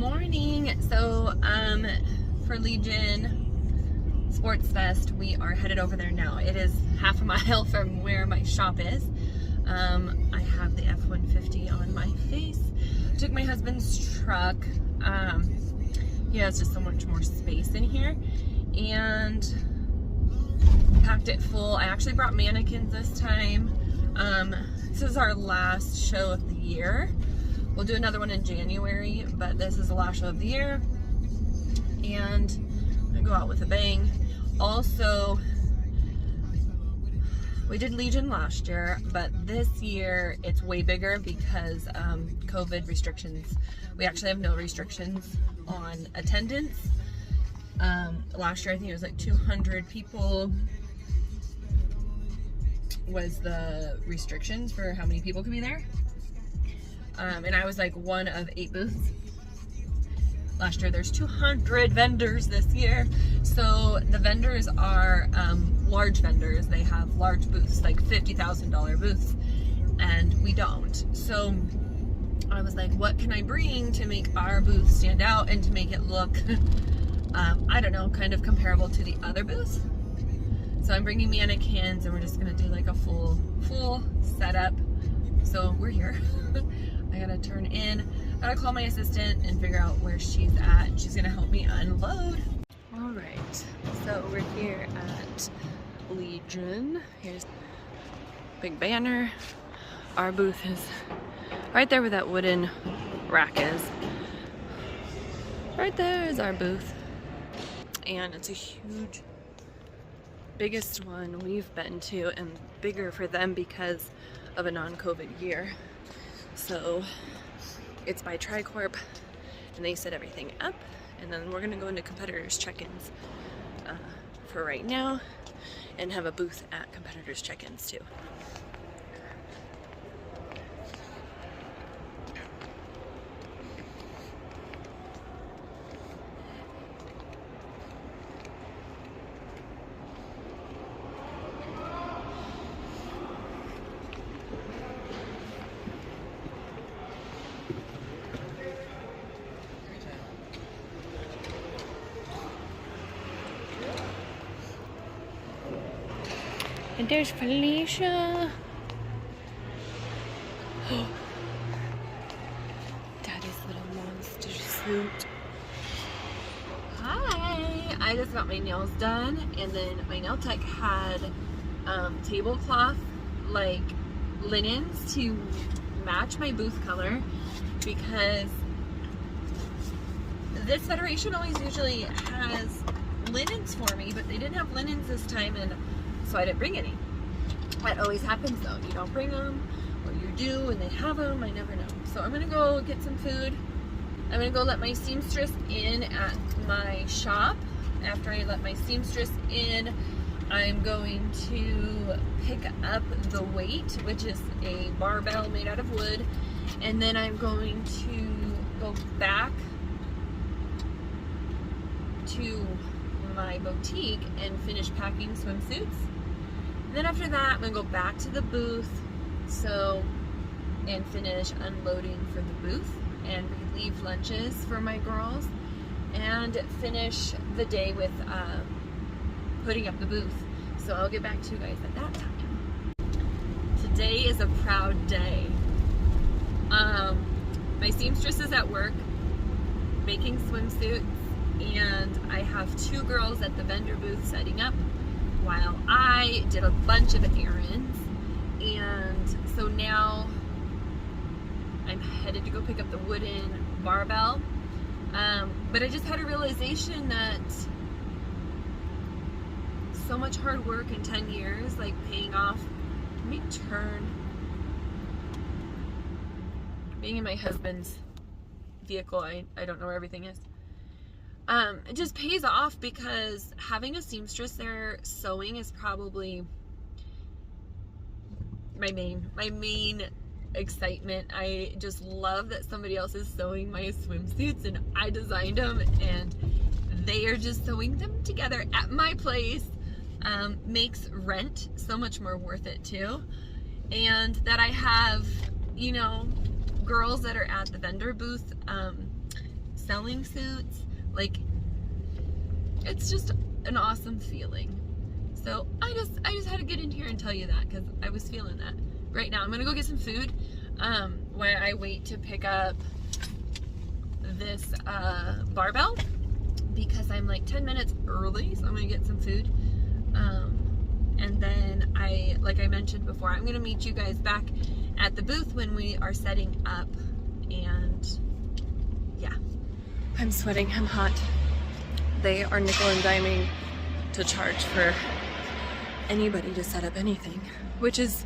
morning. So for Legion Sports Fest, we are headed over there now. It is half a mile from where my shop is. I have the F-150 on my face. Took my husband's truck. He has just so much more space in here, and packed it full. I actually brought mannequins this time. This is our last show of the year. We'll do another one in January, but this is the last show of the year, and I'm gonna go out with a bang. Also, we did Legion last year, but this year it's way bigger because COVID restrictions. We actually have no restrictions on attendance. Last year I think it was like 200 people was the restrictions for how many people could be there. And I was like one of 8 booths. Last year there's 200 vendors this year. So the vendors are large vendors. They have large booths, like $50,000 booths, and we don't. So I was like, what can I bring to make our booth stand out and to make it look, I don't know, kind of comparable to the other booths. So I'm bringing mannequins, and we're just gonna do like a full setup. So we're here. I gotta turn in. I gotta call my assistant and figure out where she's at. She's gonna help me unload. All right, so we're here at Legion. Here's a big banner. Our booth is right there where that wooden rack is. Right there is our booth. And it's a huge, biggest one we've been to, and bigger for them because of a non-COVID year. So it's by Tricorp, and they set everything up, and then we're gonna go into competitors check-ins for right now, and have a booth at competitors check-ins too. And there's Felicia. Daddy's little monster suit. Hi! I just got my nails done, and then my nail tech had tablecloth, like linens to match my booth color, because this federation always usually has linens for me, but they didn't have linens this time, and so I didn't bring any. That always happens though. You don't bring them, or you do and they have them. I never know. So I'm gonna go get some food. I'm gonna go let my seamstress in at my shop. After I let my seamstress in, I'm going to pick up the weight, which is a barbell made out of wood, and then I'm going to go back to my boutique and finish packing swimsuits. And then after that, I'm gonna go back to the booth, and finish unloading for the booth and relieve lunches for my girls, and finish the day with putting up the booth. So I'll get back to you guys at that time. Today is a proud day. My seamstress is at work making swimsuits, and I have 2 girls at the vendor booth setting up, while I did a bunch of errands. And so now I'm headed to go pick up the wooden barbell. But I just had a realization that so much hard work in 10 years, like paying off. Let me turn. Being in my husband's vehicle, I don't know where everything is. It just pays off, because having a seamstress there sewing is probably my main excitement. I just love that somebody else is sewing my swimsuits, and I designed them, and they are just sewing them together at my place. Makes rent so much more worth it too. And that I have, you know, girls that are at the vendor booth selling suits. Like, it's just an awesome feeling. So I just had to get in here and tell you that, because I was feeling that. Right now I'm gonna go get some food while I wait to pick up this barbell, because I'm like 10 minutes early, so I'm gonna get some food. And then like I mentioned before, I'm gonna meet you guys back at the booth when we are setting up. And yeah, I'm sweating, I'm hot. They are nickel and diming to charge for anybody to set up anything, which is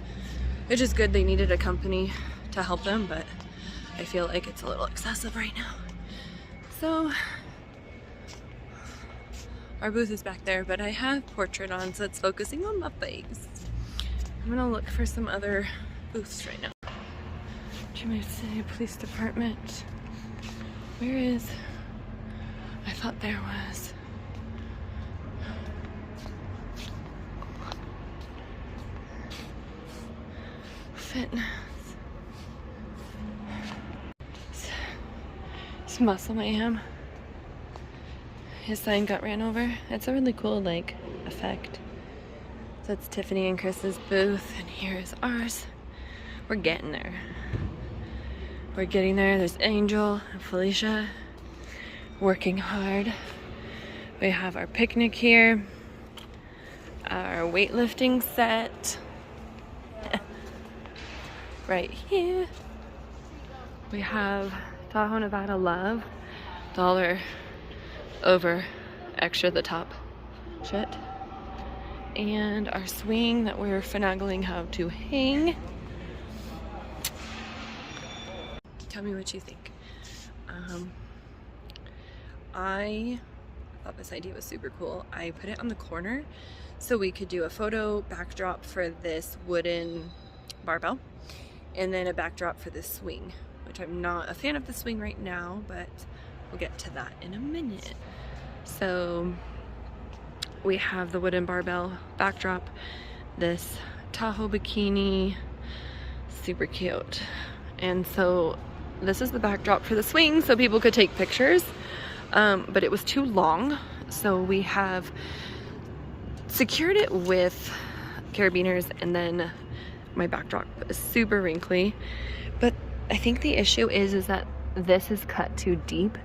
good. They needed a company to help them, but I feel like it's a little excessive right now. So our booth is back there, but I have portrait on, so it's focusing on my face. I'm gonna look for some other booths right now. Jamaica City Police Department. Where is? I thought there was. Fitness. It's Muscle Mayhem. His sign got ran over. It's a really cool like effect. So that's Tiffany and Chris's booth, and here is ours. We're getting there. We're getting there. There's Angel and Felicia working hard. We have our picnic here, our weightlifting set right here. We have Tahoe, Nevada Love, $1 over extra the top shit, and our swing that we're finagling how to hang. Tell me what you think. I thought this idea was super cool. I put it on the corner so we could do a photo backdrop for this wooden barbell, and then a backdrop for this swing, which I'm not a fan of the swing right now, but we'll get to that in a minute. So we have the wooden barbell backdrop, this Tahoe bikini, super cute. And so this is the backdrop for the swing so people could take pictures, but it was too long, so we have secured it with carabiners, and then my backdrop is super wrinkly. But I think the issue is that this is cut too deep,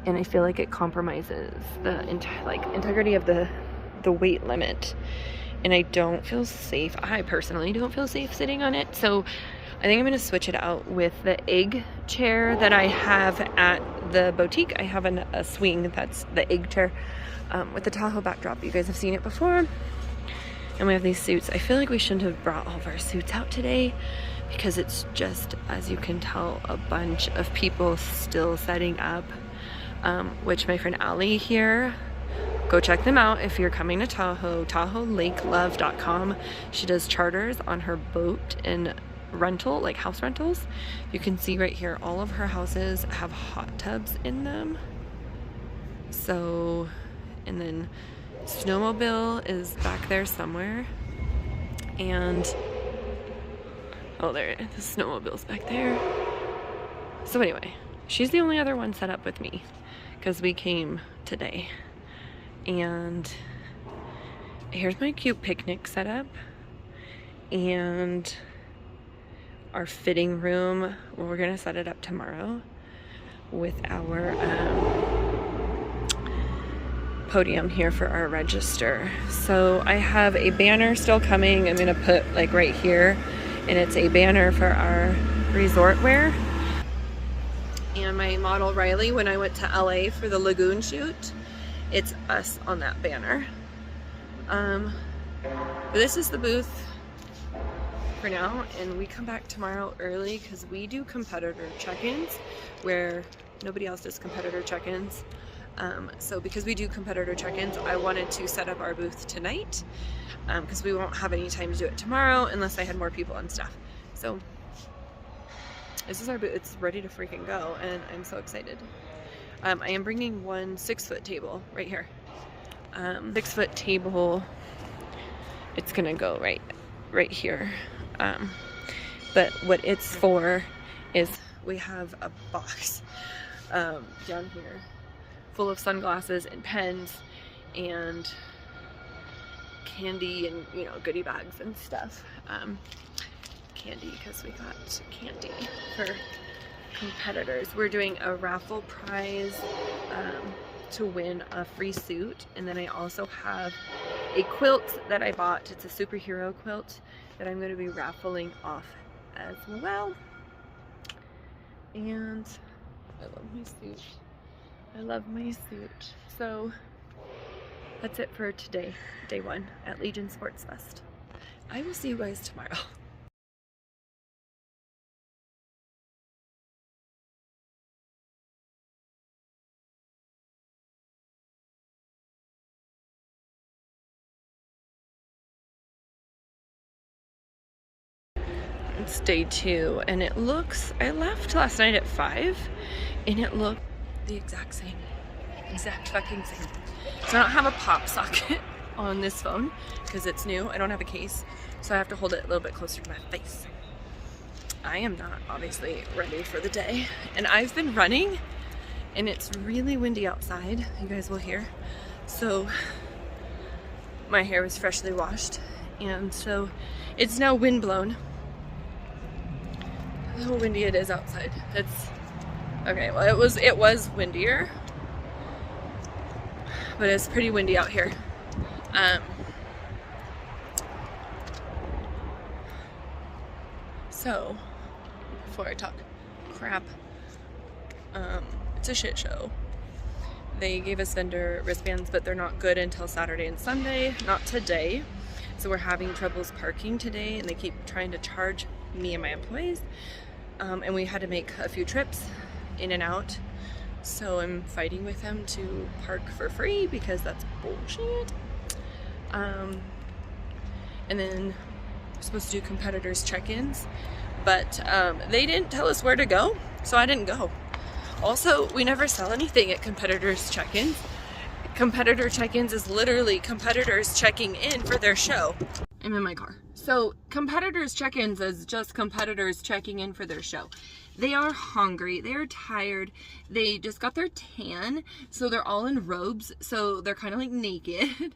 and I feel like it compromises the integrity of the weight limit, and I don't feel safe. I personally don't feel safe sitting on it, so I think I'm gonna switch it out with the egg chair that I have at the boutique. I have a swing that's the egg chair with the Tahoe backdrop. You guys have seen it before. And we have these suits. I feel like we shouldn't have brought all of our suits out today, because it's just, as you can tell, a bunch of people still setting up, which my friend Allie here, go check them out if you're coming to Tahoe, TahoeLakeLove.com. She does charters on her boat and rental, like house rentals. You can see right here, all of her houses have hot tubs in them. So, and then snowmobile is back there somewhere, and oh, there, the snowmobile's back there. So anyway, she's the only other one set up with me because we came today. And here's my cute picnic setup, and our fitting room. Well, we're gonna set it up tomorrow with our podium here for our register. So I have a banner still coming. I'm gonna put like right here, and it's a banner for our resort wear. And my model Riley, when I went to LA for the lagoon shoot, it's us on that banner. But this is the booth for now, and we come back tomorrow early because we do competitor check-ins where nobody else does competitor check-ins. So because we do competitor check-ins, I wanted to set up our booth tonight because we won't have any time to do it tomorrow unless I had more people and stuff. So this is our booth. It's ready to freaking go, and I'm so excited. I am bringing one 6-foot table right here. 6-foot table. It's gonna go right here. But what it's for is we have a box down here, full of sunglasses and pens and candy and, you know, goodie bags and stuff. Candy, because we got candy for competitors. We're doing a raffle prize to win a free suit, and then I also have a quilt that I bought. It's a superhero quilt that I'm going to be raffling off as well. And I love my suit. I love my suit. So that's it for today, day one at Legion Sports Fest. I will see you guys tomorrow. It's day two, and it looks, I left last night at 5 and it looked the exact same, exact fucking same. So I don't have a pop socket on this phone because it's new. I don't have a case, so I have to hold it a little bit closer to my face. I am not obviously ready for the day, and I've been running and it's really windy outside, you guys will hear. So my hair was freshly washed, and so it's now wind blown. How windy it is outside. It's okay. Well, it was windier, but it's pretty windy out here. So before I talk crap, it's a shit show. They gave us vendor wristbands, but they're not good until Saturday and Sunday, not today. So we're having troubles parking today, and they keep trying to charge me and my employees. And we had to make a few trips in and out. So I'm fighting with them to park for free because that's bullshit. And then we're supposed to do competitors check-ins, but they didn't tell us where to go, so I didn't go. Also, we never sell anything at competitors check-ins. Competitor check-ins is literally competitors checking in for their show. I'm in my car. So competitors check-ins is just competitors checking in for their show. They are hungry, they are tired, they just got their tan, so they're all in robes, so they're kind of like naked,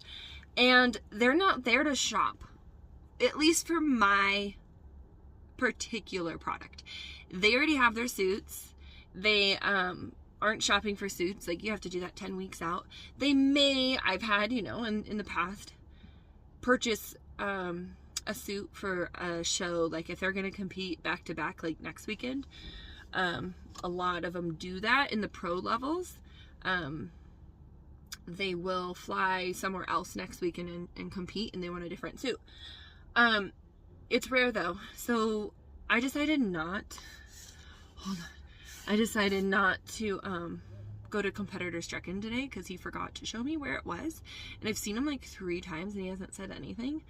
and they're not there to shop, at least for my particular product. They already have their suits. They aren't shopping for suits, like you have to do that 10 weeks out. They may, I've had, you know, in the past, purchase a suit for a show, like if they're going to compete back to back like next weekend. A lot of them do that in the pro levels. They will fly somewhere else next weekend and compete, and they want a different suit. It's rare though, so I decided not, hold on, I decided not to go to competitors check-in today because he forgot to show me where it was, and I've seen him like 3 times and he hasn't said anything.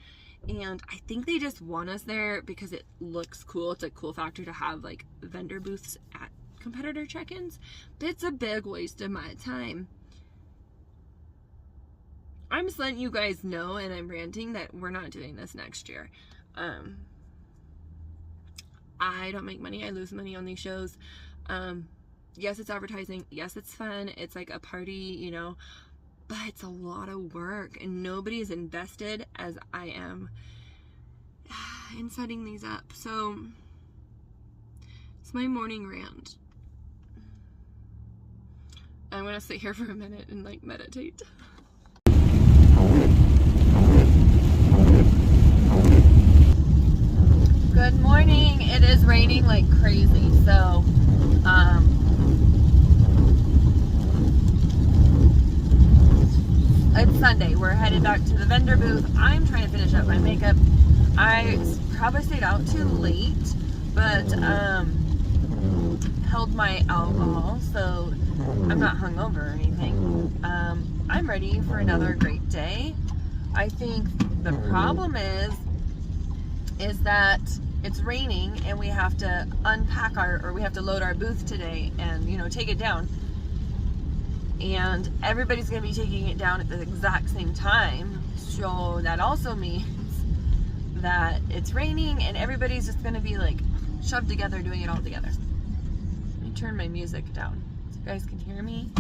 And I think they just want us there because it looks cool. It's a cool factor to have like vendor booths at competitor check-ins. But it's a big waste of my time. I'm just letting you guys know, and I'm ranting, that we're not doing this next year. I don't make money. I lose money on these shows. Yes, it's advertising. Yes, it's fun. It's like a party, you know. But it's a lot of work, and nobody is invested as I am in setting these up. So it's my morning rant. I'm gonna sit here for a minute and like meditate. Good morning. It is raining like crazy, so it's Sunday. We're headed back to the vendor booth. I'm trying to finish up my makeup. I probably stayed out too late, but held my alcohol, so I'm not hungover or anything. I'm ready for another great day. I think the problem is that it's raining and we have to unpack we have to load our booth today and, you know, take it down. And everybody's going to be taking it down at the exact same time. So that also means that it's raining and everybody's just going to be like shoved together doing it all together. Let me turn my music down so You guys can hear me.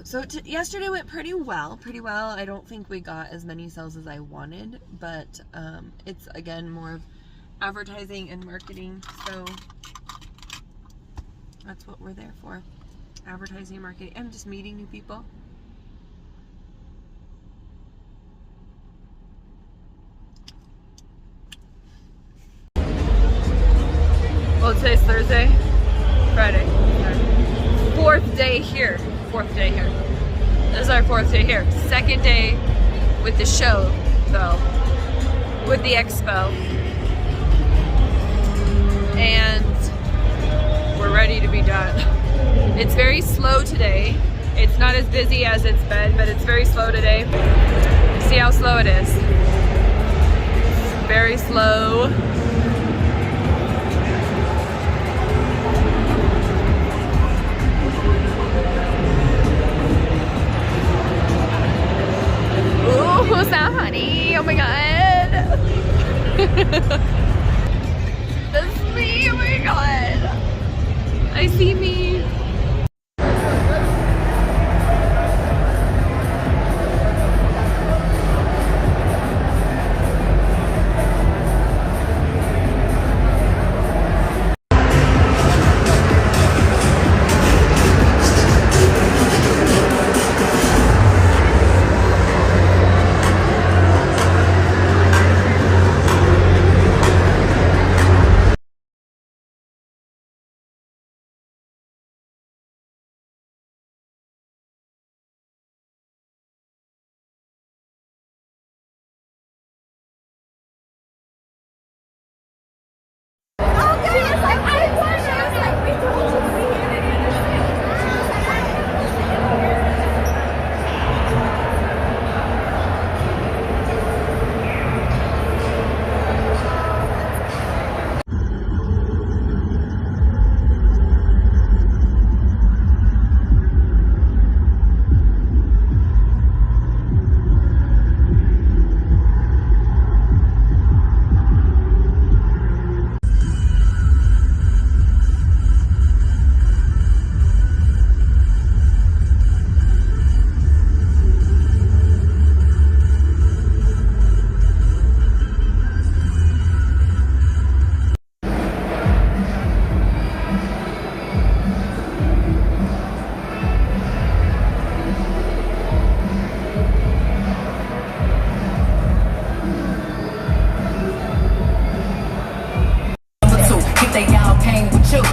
So yesterday went pretty well. I don't think we got as many sales as I wanted, but it's again more of advertising and marketing. So that's what we're there for. Advertising and marketing and just meeting new people. Well, today's Thursday, Friday. Fourth day here. This is our 4th day here. 2nd day with the show, though, with the expo. And we're ready to be done. It's very slow today. It's not as busy as it's been, but it's very slow today. See how slow it is. Very slow. Ooh, who's that, honey? Oh my god. That's me. Oh my god. I see me.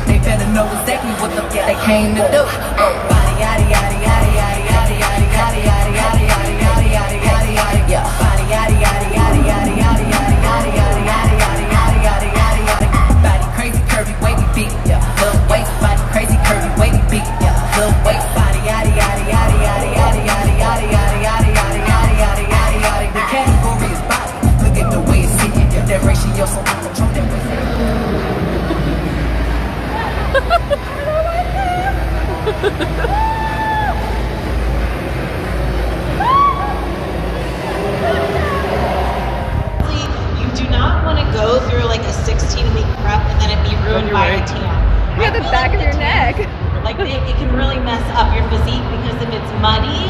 They better know exactly what the fuck they came to do. Body yaddy yaddy yaddy yaddy yaddy yaddy yaddy yaddy yaddy yaddy yaddy yaddy yaddy yeah. Body yaddy yaddy yaddy yaddy yaddy yaddy yaddy yaddy yaddy yaddy yaddy yaddy yaddy yaddy. Body crazy, curvy, wavy, big, yeah. Little waist, body crazy, curvy, wavy, big, yeah. Little waist, body yaddy yaddy yaddy yaddy yaddy yaddy yaddy yaddy yaddy yaddy yaddy yaddy yaddy yaddy. The category is body. Look at the way it's sitting. That ratio so I control that way. You do not want to go through like a 16-week prep and then it be ruined by a tan. You have the back of your neck. Like it can really mess up your physique because if it's muddy,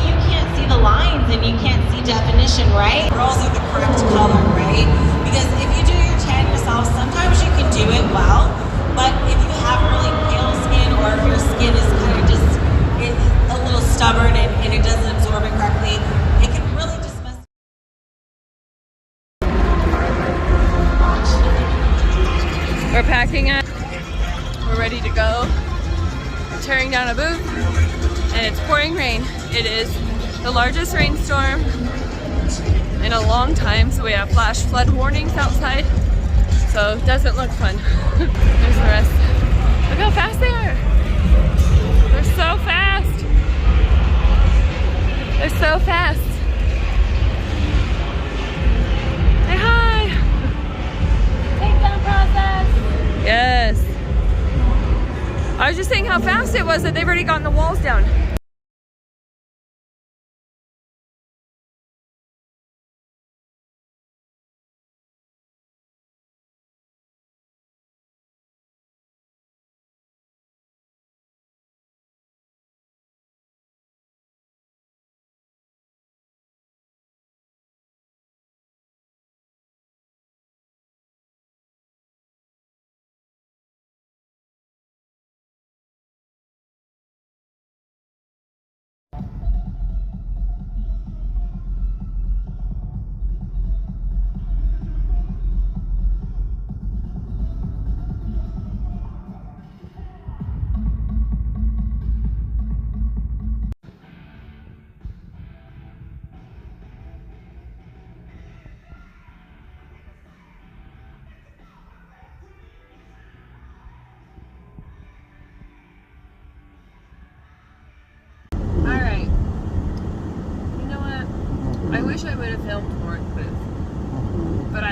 you can't see the lines and you can't see definition, right? Girls are the correct color, right? Because if you do your tan yourself, sometimes you can do it well, but if you have really pale skin or if your skin is kind of just a little stubborn and it doesn't absorb it correctly, it can really just mess. We're packing up. We're ready to go. We're tearing down a booth and it's pouring rain. It is the largest rainstorm in a long time, so we have flash flood warnings outside. So it doesn't look fun. There's the rest. Look how fast they are. They're so fast. They're so fast. Say hi. Takedown process. Yes. I was just saying how fast it was that they've already gotten the walls down.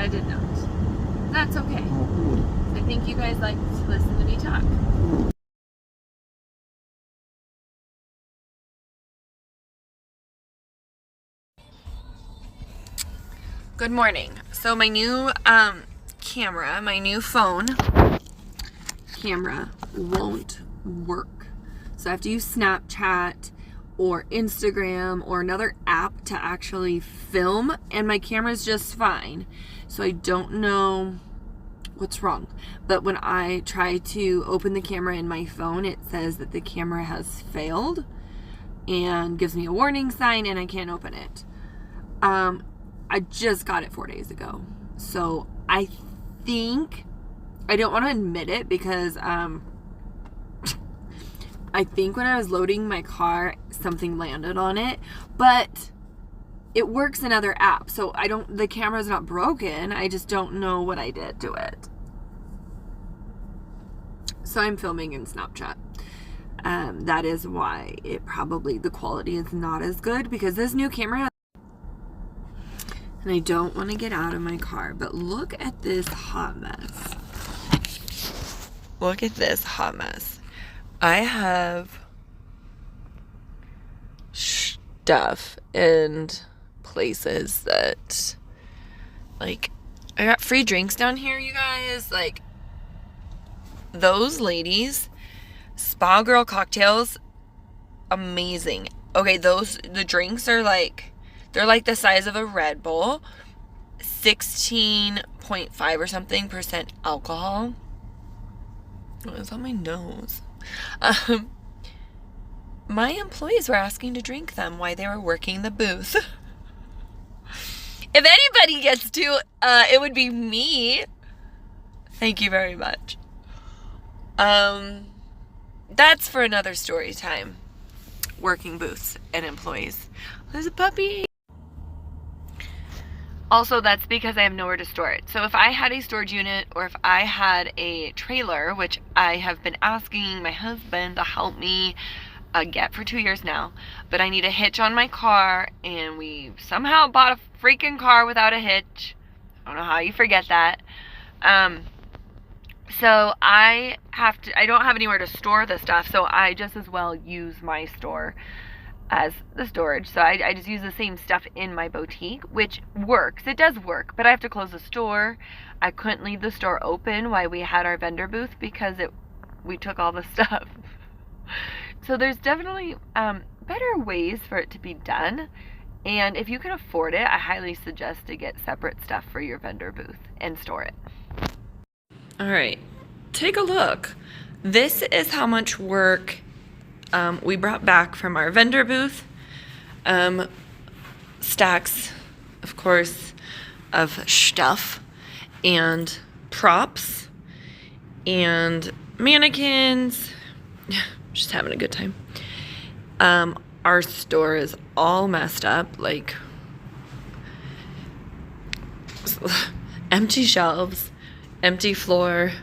I did not. That's okay. I think you guys like to listen to me talk. Good morning. So my new camera, my new phone camera won't work. So I have to use Snapchat or Instagram or another app to actually film, and my camera's just fine. So I don't know what's wrong. But when I try to open the camera in my phone, it says that the camera has failed and gives me a warning sign and I can't open it. I just got it 4 days ago. So I think, I don't want to admit it because I think when I was loading my car, something landed on it, but it works in other apps. So the camera's not broken. I just don't know what I did to it. So I'm filming in Snapchat. That is why the quality is not as good, because this new camera, and I don't want to get out of my car, but look at this hot mess. Look at this hot mess. I have stuff and places that, like, I got free drinks down here, you guys. Like, those ladies, Spa Girl cocktails, amazing. Okay, the drinks are like, they're like the size of a Red Bull, 16.5 or something % alcohol. Oh, it's on my nose. My employees were asking to drink them while they were working the booth. If anybody gets to, it would be me. Thank you very much. That's for another story time. Working booths and employees. There's a puppy. Also, that's because I have nowhere to store it. So if I had a storage unit, or if I had a trailer, which I have been asking my husband to help me get for 2 years now, but I need a hitch on my car, and we somehow bought a freaking car without a hitch. I don't know how you forget that. So I don't have anywhere to store the stuff, so I just as well use my store as the storage. So I just use the same stuff in my boutique, which works. It does work, but I have to close the store. I couldn't leave the store open while we had our vendor booth because we took all the stuff. So there's definitely better ways for it to be done. And if you can afford it, I highly suggest to get separate stuff for your vendor booth and store it. All right, take a look. This is how much work we brought back from our vendor booth. Stacks, of course, of stuff and props and mannequins. Just having a good time. Our store is all messed up, like empty shelves, empty floor.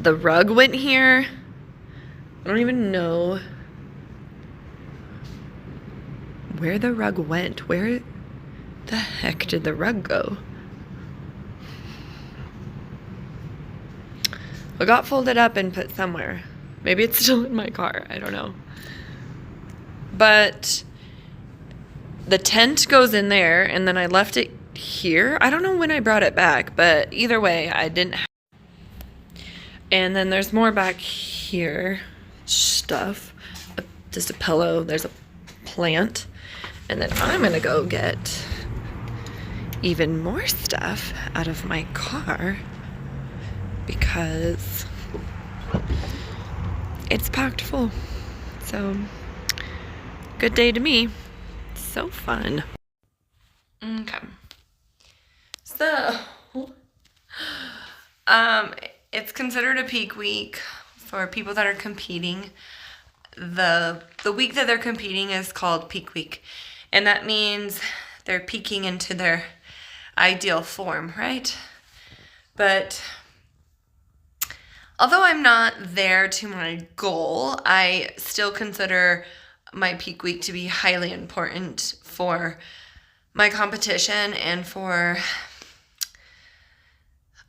The rug went here. I don't even know where the rug went. Where the heck did the rug go? It got folded up and put somewhere. Maybe it's still in my car. I don't know. But the tent goes in there, and then I left it here. I don't know when I brought it back, but either way, I didn't have. And then there's more back here. Stuff. Just a pillow. There's a plant. And then I'm gonna go get even more stuff out of my car because it's packed full. So, good day to me. So fun. Okay. So, it's considered a peak week for people that are competing. The week that they're competing is called peak week. And that means they're peaking into their ideal form, right? But although I'm not there to my goal, I still consider my peak week to be highly important for my competition and for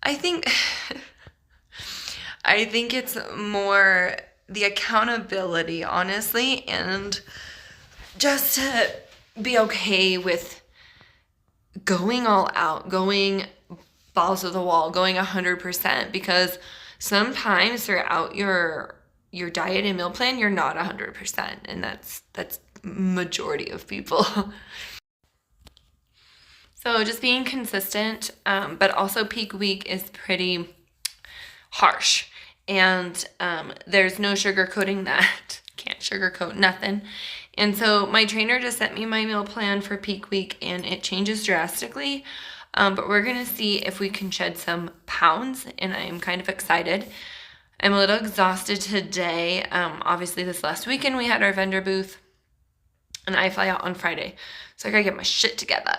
I think I think it's more the accountability, honestly, and just to be okay with going all out, going balls to the wall, going 100%, because sometimes throughout your diet and meal plan, you're not 100%, and that's majority of people. So just being consistent, but also peak week is pretty harsh, and there's no sugarcoating that. Can't sugarcoat nothing. And so my trainer just sent me my meal plan for peak week, and it changes drastically, but we're gonna see if we can shed some pounds, and I am kind of excited. I'm a little exhausted today. Obviously this last weekend we had our vendor booth, and I fly out on Friday, so I gotta get my shit together.